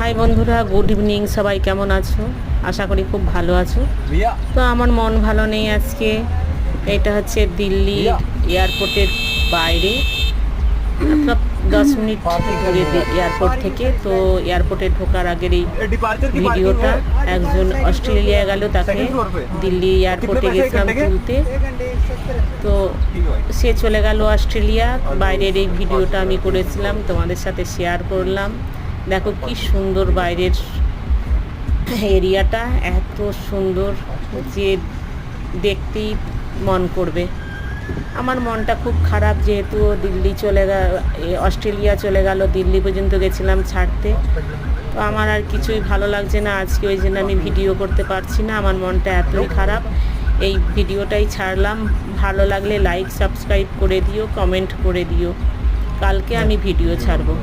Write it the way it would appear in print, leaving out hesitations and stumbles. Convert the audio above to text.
High বন্ধুরা, good evening. সবাই কেমন আছো? আশা করি খুব ভালো আছো। তো আমার মন ভালো নেই আজকে। এটা হচ্ছে দিল্লি এয়ারপোর্টের বাইরে, 10 মিনিট দূরে এয়ারপোর্ট থেকে। তো এয়ারপোর্টে ঢোকার আগের এই ভিডিওটা, একজন অস্ট্রেলিয়া গেল, তাকে দিল্লি এয়ারপোর্টে গেছিলাম তুলতে। তো সে চলে গেল অস্ট্রেলিয়া। বাইরের এই ভিডিওটা আমি করেছিলাম, তোমাদের সাথে শেয়ার করলাম। দেখো কি সুন্দর বাইরের এরিয়াটা, এত সুন্দর যে দেখতেই মন করবে। আমার মনটা খুব খারাপ, যেহেতু দিল্লি চলে গেল, অস্ট্রেলিয়া চলে গেল। দিল্লি পর্যন্ত গেছিলাম ছাড়তে। তো আমার আর কিছুই ভালো লাগছে না আজকে, ওই জন্য আমি ভিডিও করতে পারছি না। আমার মনটা এতই খারাপ। এই ভিডিওটাই ছাড়লাম। ভালো লাগলে লাইক সাবস্ক্রাইব করে দিও, কমেন্ট করে দিও। কালকে আমি ভিডিও ছাড়বো।